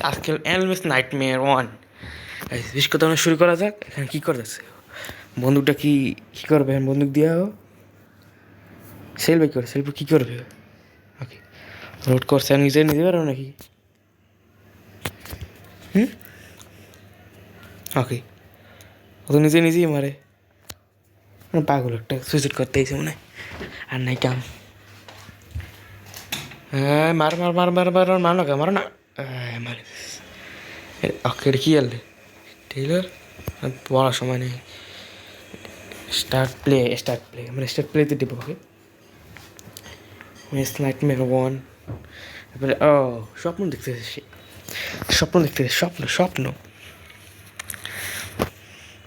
আজকে এলমেস nightmare one বিশ কথা শুরু করা যাক। এখানে কী করতেছে বন্দুকটা? কী করবে বন্দুক দিয়া? সেলফি করে সেলফি কী করবে? ওকে, রোড করছে নিজে নিতে পারো নাকি? ওকে, ও তো নিজে নিজেই মারে। পাগল একটা সুইসাইড করতে এসে মনে হয়, আর নাই কাম। হ্যাঁ, মার মার মার মার মার মার মারো না, মারো না। মারে। ওকে, এটা কী আনলে টেইলর? পড়ার সময় নেই। স্টার্ট প্লে আমরা স্টার্ট প্লেতে টিপব। ওকে, মিস নাইটমেয়ার ওয়ান। তারপরে স্বপ্ন দেখতেছে সে, স্বপ্ন স্বপ্ন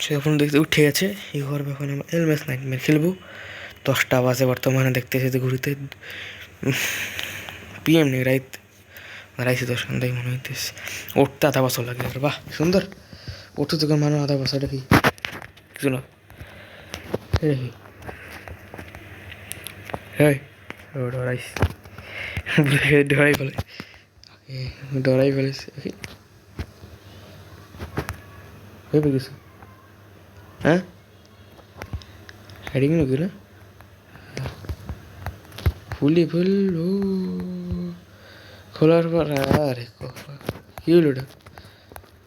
সে স্বপ্ন দেখতে উঠে গেছে। এই ঘর এখন আমরা এলমেস নাইটমেয়ার খেলবো। 10টা বাজে বর্তমানে, দেখতেছে যে ঘুরিতে পিএম নেই, রাইছে তো সন্ধ্যায় মনে হইতেছে। উঠতে আধা বছর লাগে। বাহ সুন্দর, উঠতে তোকে মানুষ আধা বছর। এটা কি কিছু না, এটা কি? হ্যাঁ, ডরাই ফেলে, ডরাই ফেলেছে। ভেবে কিছু, হ্যাঁ হেডিং নাকি না? ফুল ও খোলার পর আরে কি হলো? ওটা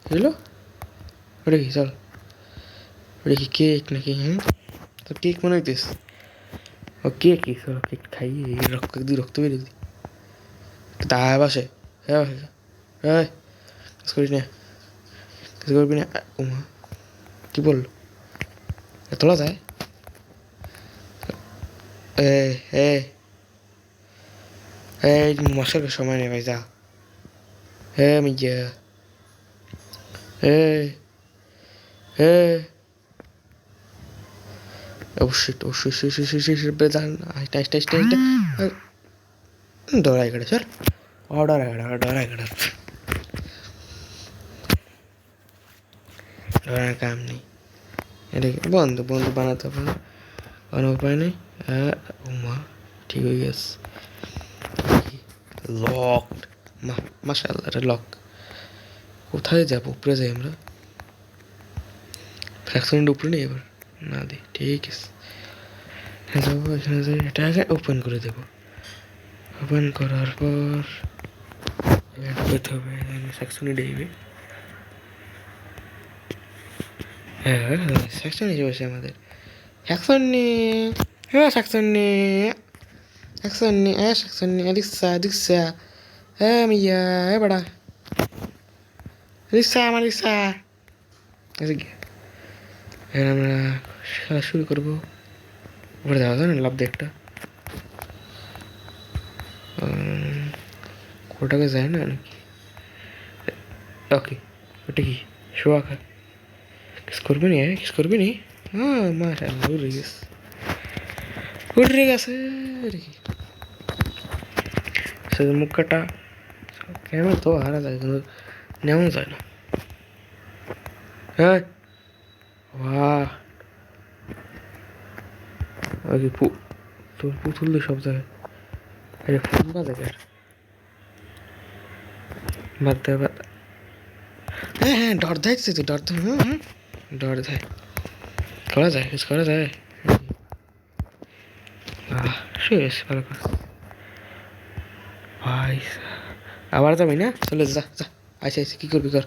কি হলো? ওটা কি? চল, ওটা কি কেক নাকি? হ্যাঁ, তো কেক মনে হইতেস। ও কেক, চলো কেক খাই। রক্ত রক্ত বেরিয়ে দিই তা বাসে। হ্যাঁ হ্যাঁ, কিছু করিস না, কিছু করবি না। উমা কি বললো? তোলা যায়? এই মশার সময় নেই ভাই, যা। হ্যাঁ মিয়া, অবশ্যই ডরাই কাটে চল। ডরাই কাটা ডরার কাম নেই। এটা বন্ধু বানাতে হবে না, কোনো উপায় নেই। উমা ঠিক হয়ে গেছে। লক, মাশাআল্লাহ, এটা লক। কোথায় যাবো? উপরে যাই আমরা। ফ্যাকশনের উপরে নেই এবার, না দিই। ঠিক আছে, যাবো এখানে যাই। এটা আগে ওপেন করে দেবো। ওপেন করার পর করতে হবে সেকশনে ডেইবে। হ্যাঁ, সেকশন এসে বসে আমাদের। সেকশন নিয়ে, হ্যাঁ সেকশন নিয়ে, দিচ্ছা। হ্যাঁ মিয়া, বড়া রিক্সা, আমার রিক্সা। এবার আমরা খেলা শুরু করবো। উপরে যাওয়া যায় না? লাভ দিয়ে একটা কোটাকে যায় না নাকি? ওকে, ওটা কি? শোয়া খা, কিস করবি নি? কিস করবি নি? হ্যাঁ মাশাআল্লাহ, উড়ে গেছে দেখি। সে মুখ কাটা ক্যামেরা তো হারা যায়, কিন্তু নেওয়া যায় না। হ্যাঁ, বাহ, ওকে তোর পুতুল দিয়ে সব জায়গায়। আরে ফোন বাজে বাদ দে বাদ। হ্যাঁ ডর দেয় তুই, ডর দেয়। ডর দেয়, করা যায়, কিছু করা যায়। শেষ, ভালো কাজ ভাই। আবার যাবি না? চলে যা যা। আচ্ছা কী করবি কর,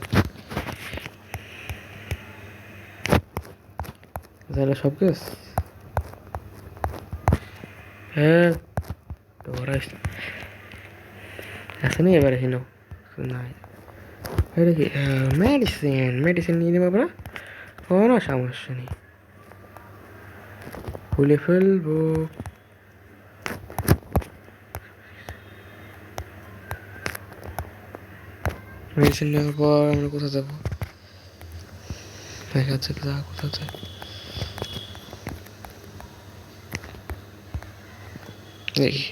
তাহলে সব কেস। হ্যাঁ ডরাইস আসেনি এবার হিনো নাই। এটা কি? মেডিসিন নিয়ে নেবো আমরা, কোনো সমস্যা নেই, খুলে ফেলবো। মেডিসিন নেওয়ার পর আমরা কোথায় যাবো? দেখা যাচ্ছে কোথাও যায়। দেখি,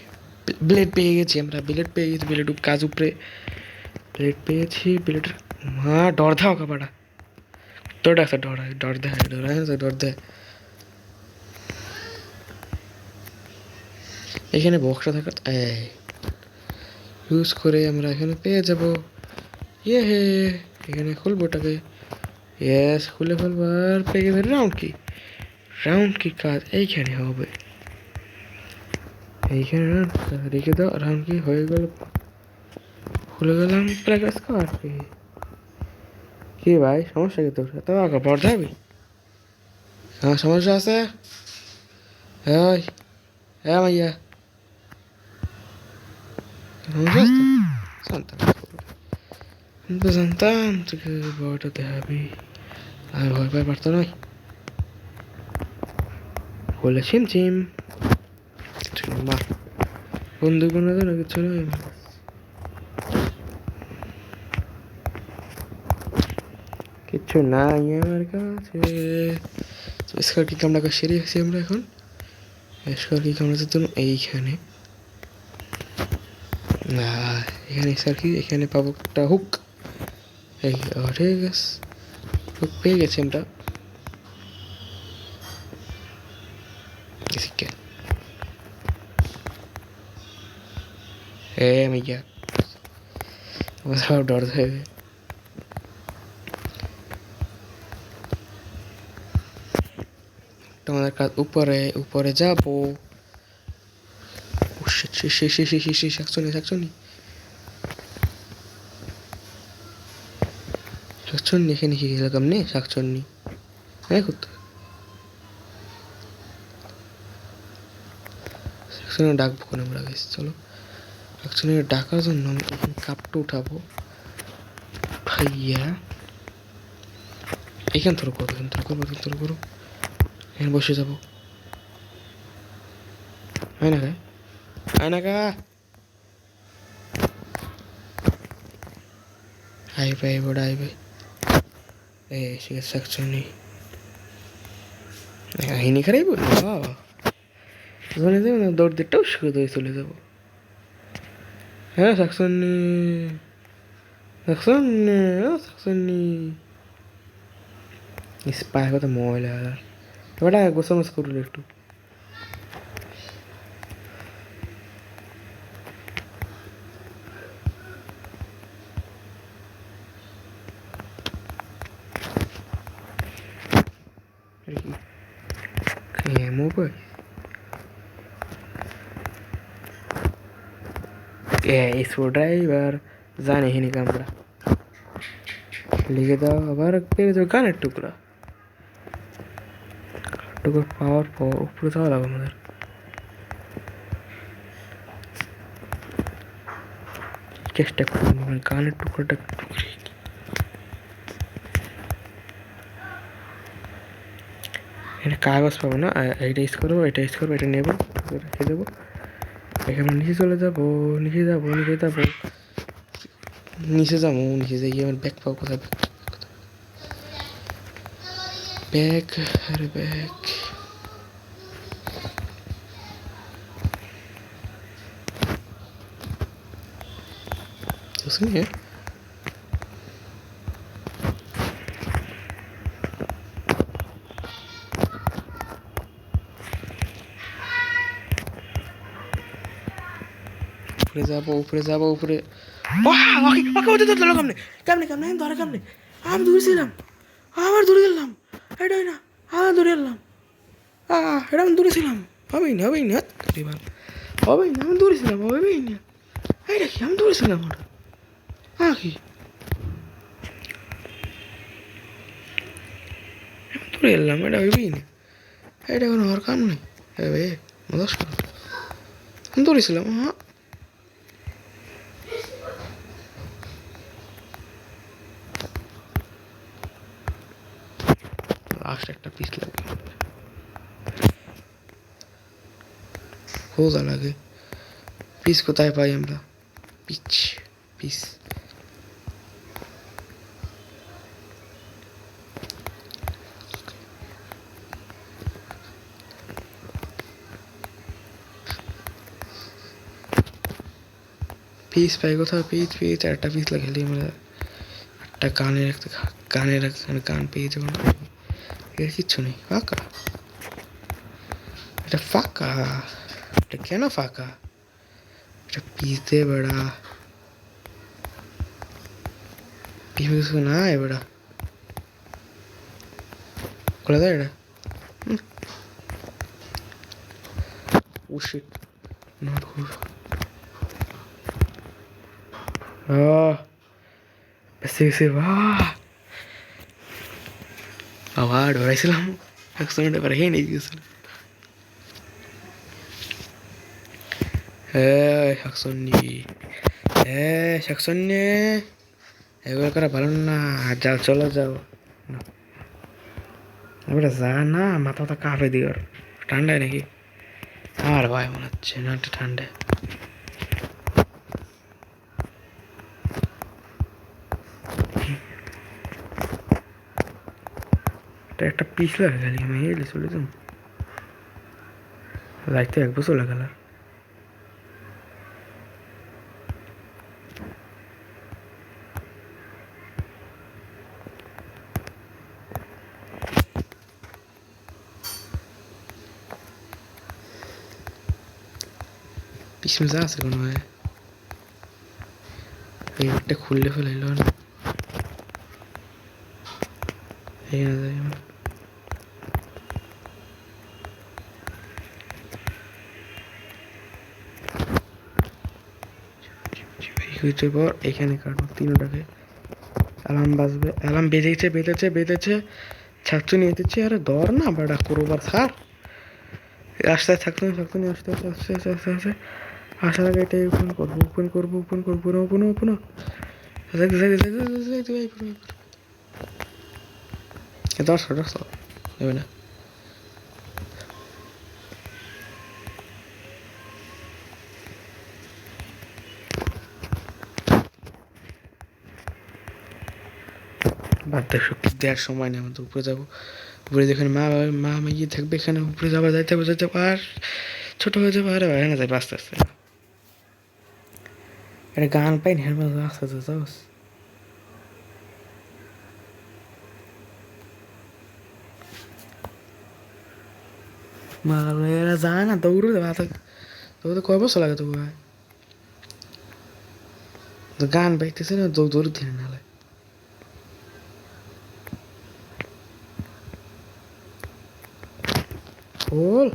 ব্লেড পেয়ে গেছি আমরা, ব্লেড কাজ উপরে। ব্লেড পেয়েছি, ব্লেড। মা ডর দাও কাপাটা, তোর ডাক্তার ডর দেয়। এখানে বক্সটা থাকা ইউজ করে আমরা এখানে পেয়ে যাব ইয়ে হে, এখানে খুলবো ওটাকে। ইয়েস, খুলে ফেলবার পেয়ে গেছে রাউন্ড কি। রাউন্ড কি কাজ এইখানে হবে, এইখানে রেখে দাও। রাউন্ড কি হয়ে গেল, খুলে গেলাম প্লাস কার কি ভাই, সমস্যা কি তোর? এত পর যাবি? হ্যাঁ সমস্যা আছে। হ্যাঁ হ্যাঁ ভাইয়া, সমস্যা আছে তো? জানতাম, আমি তো জানতাম তোকে বড়টাতে হবে, আমি ভয় পাই পারতো নয়। বলে ছিম ছিম মা, বন্দুক বানাতো না কিছু নয়। কিচ্ছু নাই আমার কাছে। স্কার কি কামড়া সেরে গেছি আমরা এখন। স্কার কি কামড়াতে তো এইখানে, না এখানে স্কার কি, এখানে পাবো একটা হুক। এই ঠিক আছে, হুক পেয়ে গেছি আমরা। मैया सब डर थे। তোমাদের কাজ উপরে উপরে যাবো। শাকচুনি শাকচুনি শাকচুনি এখানে কি এরকম নেই শাকচুনি, হ্যাঁ করতে শাকচুনি ডাকবো কোন আমরা গেছি। চলো শাকচুনি ডাকার জন্য আমি এখানে কাপটা উঠাবো ভাইয়া। এখান থেকে করবো, এখান থেকে করবো, এখান থেকে করবো, এখানে বসে যাবো। হয় না গায়ে, হয় না গা আইবে বড় আইবে। ঠিক আছে শাকচুনি হিনি খারাইব বাবা, ধরে দেবো না, দৌড় দিতেও শুরু দিয়ে চলে যাবো। হ্যাঁ শাকচুনি শাকচুনি ও শাকচুনি পায়ে কথা ময়লা ওটা গোছামোছ করলো একটু। মোবাইল স্ক্রু ড্রাইভার জানি হিনি কামড়া লিখে দাও। আবার পেয়ে যাও গানের টুকরা টুকরো পাওয়ার পর উপরে যাওয়া লাগবে আমাদের। চেষ্টা করবো গানের টুকরোটা এটা কাগজ পাবো না, এটা ইউজ করবো, এটা ইউজ করবো, এটা নেবো রেখে দেবো। এখানে নিচে চলে যাবো, নিচে যাবো, নিচে যাবো, নিচে যাবো, নিচে যাই আমার ব্যাগ পাবো কোথায়, ব্যাগ আরে ব্যাগ उसमें উপরে যাবো, উপরে যাবো, উপরে কেমনে কেমনে কেমনে ধরে কেমনে, আমি দূরেছিলাম, আবার দূরে গেলাম, এটাই না আবার দূরে গেলাম, এটা আমি দূরেছিলাম, হবেই না হবেই না হবেই না, আমি দূরেছিলাম হবেই না, এইটা কি আমি দূরেছিলাম ওটা কি দূরে এলাম, এটা হইবেই না, এটা কোনো হওয়ার কাম নেই। এ মজাস করো, আমি দৌড়েছিলাম। হ্যাঁ লাস্ট একটা পিস লাগে, খোঁজা লাগে পিস কোথায় পাই আমরা, পিচ পিস পিস পাই কোথাও, পিস পিস একটা পিস লাগাইলি আমরা একটা কানের একটা কানের কান পেয়ে যাবো না, এর কিচ্ছু নেই, ফাঁকা এটা ফাঁকা, এটা কেন ফাঁকা, এটা পিস দে বেড়া। কিছু না এবারা খুলে দেয় এটা ও শিট নট গুড বেশি বেশি আবার ডরাইছিলাম 100 মিনিট করে হেই নিয়ে গেছিল শাকসন্নি শাকসন্নি এগুলো করা ভালো না যাও চলো যাও এবারে যা না মাথাটা কাঁপে দিও ঠান্ডায় নাকি আমার ভয় মনে হচ্ছে না একটা ঠান্ডায় একটা পিস লাগে খালি আমি এলি চলে যাম যাইতে 1 বছর লাগাল পিছনে যা আছে কোনো হয় এই একটা খুললে ফেলাইল না এই না যাই হইতে পর এখানে কাটবো 3টাকে অ্যালার্ম বাজবে অ্যালার্ম বেজেছে ছাত্র নিয়ে যেতেছে আরে ধর না বাড়া করবার ছাড় আস্তে থাকতো আস্তে আসার আগে এটাই ওপেন করবো দশ নেবে না বাদ দেখো দেওয়ার সময় নেই আমাদের উপরে যাবো উপরে যেখানে মা ইয়ে থাকবে এখানে উপরে যাইতে হবে আর ছোট হয়ে যাবো আরে ভাই না যাবে আস্তে আস্তে একটা গান পাই না আস্তে আস্তে যাও এরা যায় না দৌড়ে তো কয় বছর লাগে তবু গান পাইতেছে না দৌড় দিয়ে নালে বল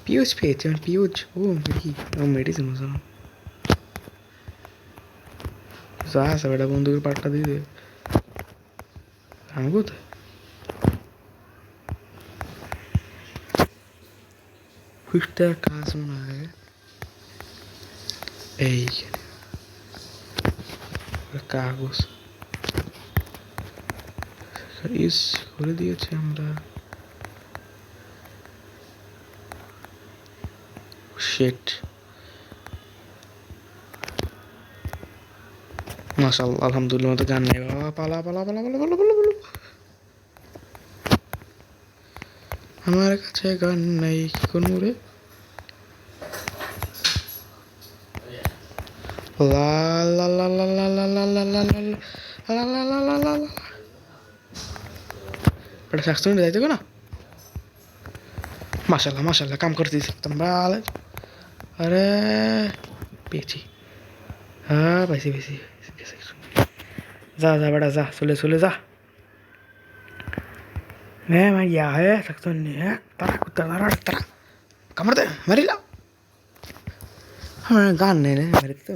পিউজ পেয়েছে পিউজ ও কি মেডিসিন মশানো যা আছে বেটা বন্ধুকে পাটটা দিয়ে দে আমি কোথায় ফিস্টার কাজ মনে হয় এই কাগজ ইস করে দিয়েছে আমরা শিট মাশাআল্লাহ আলহামদুলিল্লাহ মতো গান নেই বাবা পালা আমার কাছে গান নাই কি করবো রে লা লা লা লা লা লা লা লা লা লা এটা শাস্ত্র যাইতে না মাশাআল্লাহ কাম করতেছি তোমরা আরে পেয়েছি হ্যাঁ পাইছি যা বেটা যা চলে যা ইয়া হে শাস্ত্র তারা কুত্তা তারা কামড় দে মারিলা আমার গান নেই রে মারিতে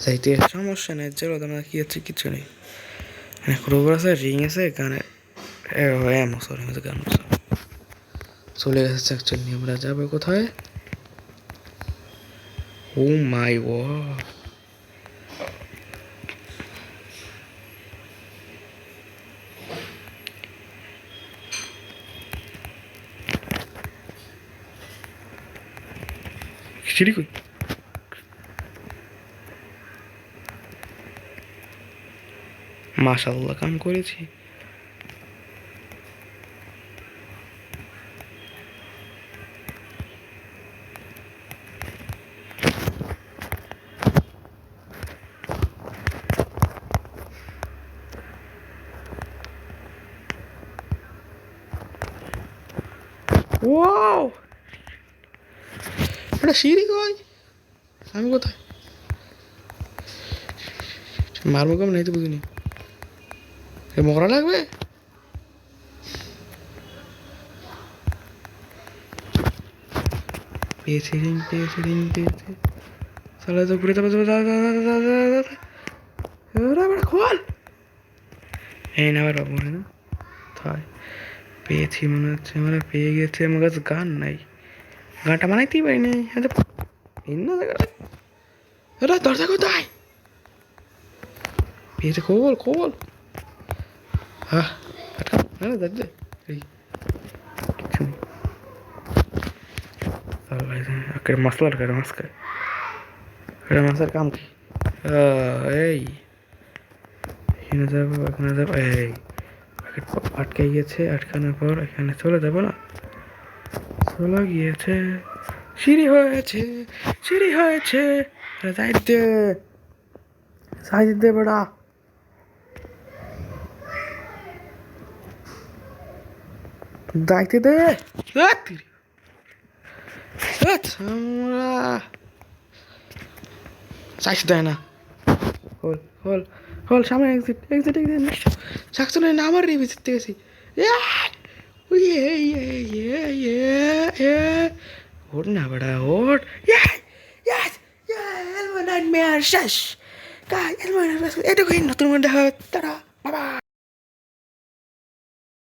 যাইতে সমস্যা নেই চলো তোমার কি হচ্ছে কিছু নেই ক্রোবার আছে রিং আছে গানে সরি গান চলে গেছে অ্যাকচুয়ালি আমরা যাবো কোথায় ও মাই গড সিঁড়ি কই মাশাআল্লাহ কাম করেছি ওয়াও, এটা সিঁড়ি কই? আমি কোথায় মারবো? কেমন এই তো বুঝিনি। এ মরা লাগবে? পেয়েছি রিং, পেয়েছি রিং, পেয়েছি। তাহলে তো ঘুরে যাবো, খোল। এই না আবার বাবু না তাই পেয়েছি মনে হচ্ছে, আমরা পেয়ে গেছে। আমার কাছে গান নাই, গানটা বানাইতেই পারি নাই। দরজা কোথায়? পেয়েছে, খোল খোল। হ্যাঁ হ্যাঁ দেখ দে, এই কিছু নেই। মশলার করে মাছ খায়, মাছের কাম কি? এই এখানে যাবো, এখানে যাবো, এই আটকে গিয়েছে। আটকানোর পর এখানে চলে যাবো না, চলে গিয়েছে। সিঁড়ি হয়েছে, সিঁড়ি হয়েছে। যাই দে, যাই দে বেড়া। যাইতে দে, চাইছ দেয় না। হল হল হল, সামনে এক্সিট, এক্সিট, এক্সিট। সাকসনে না আমার রিভিউ জিততে গেছি। ওঠ না বেড়া, ওঠ। এটুকুই নতুন দেখা, তারা বাবা।